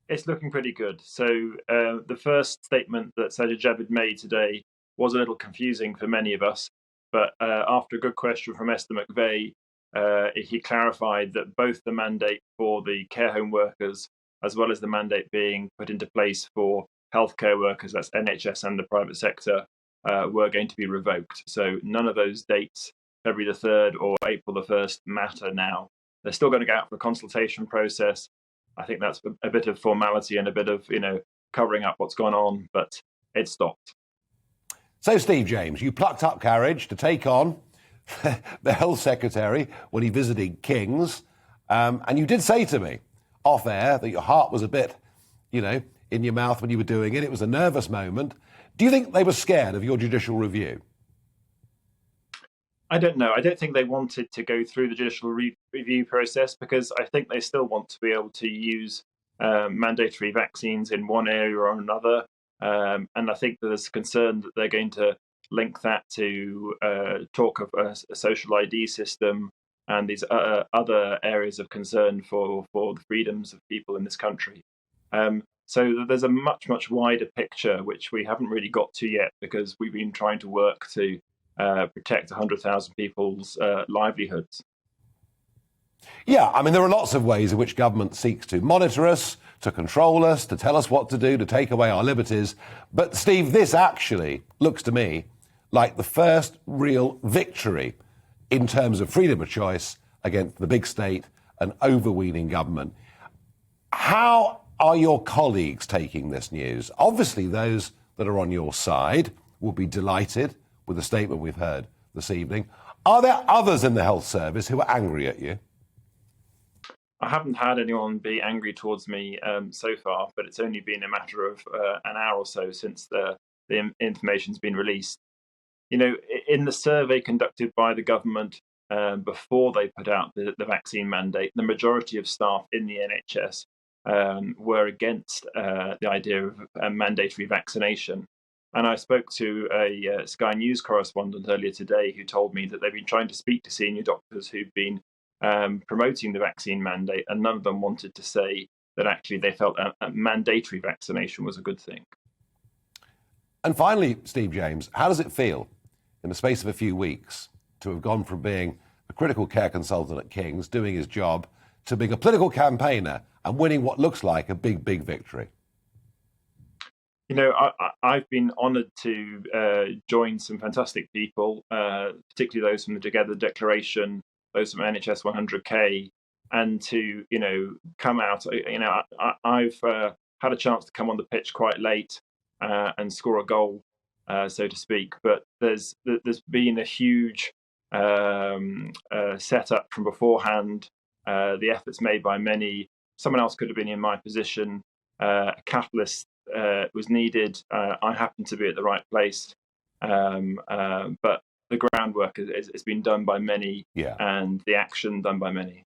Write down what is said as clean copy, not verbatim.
It's looking pretty good. So the first statement that Sajid Javid made today was a little confusing for many of us, but after a good question from Esther McVeigh, he clarified that both the mandate for the care home workers as well as the mandate being put into place for healthcare workers, that's NHS and the private sector, were going to be revoked. So none of those dates, February the 3rd or April the 1st, matter now. They're still going to go out for a consultation process. I think that's a bit of formality and a bit of, covering up what's gone on, but it stopped. So, Steve James, you plucked up courage to take on the Health Secretary when he visited King's, and you did say to me off air that your heart was a bit, in your mouth when you were doing it. It was a nervous moment. Do you think they were scared of your judicial review? I don't know. I don't think they wanted to go through the judicial review process because I think they still want to be able to use mandatory vaccines in one area or another. And I think there's concern that they're going to link that to talk of a social ID system and these other areas of concern for the freedoms of people in this country. So there's a much, much wider picture, which we haven't really got to yet because we've been trying to work to protect 100,000 people's livelihoods. Yeah, I mean, there are lots of ways in which government seeks to monitor us, to control us, to tell us what to do, to take away our liberties. But, Steve, this actually looks to me like the first real victory in terms of freedom of choice against the big state and overweening government. How are your colleagues taking this news? Obviously, those that are on your side will be delighted with the statement we've heard this evening. Are there others in the health service who are angry at you? I haven't had anyone be angry towards me so far, but it's only been a matter of an hour or so since the information's been released. In the survey conducted by the government before they put out the vaccine mandate, the majority of staff in the NHS were against the idea of mandatory vaccination. And I spoke to a Sky News correspondent earlier today who told me that they've been trying to speak to senior doctors who've been promoting the vaccine mandate, and none of them wanted to say that actually they felt a mandatory vaccination was a good thing. And finally, Steve James, how does it feel in the space of a few weeks to have gone from being a critical care consultant at King's, doing his job, to being a political campaigner and winning what looks like a big, big victory? I've been honoured to join some fantastic people, particularly those from the Together Declaration, those from NHS 100K, and to come out. I've had a chance to come on the pitch quite late and score a goal, so to speak. But there's been a huge setup from beforehand. The efforts made by many. Someone else could have been in my position. A catalyst was needed. I happened to be at the right place, but the groundwork has been done by many, and the action done by many.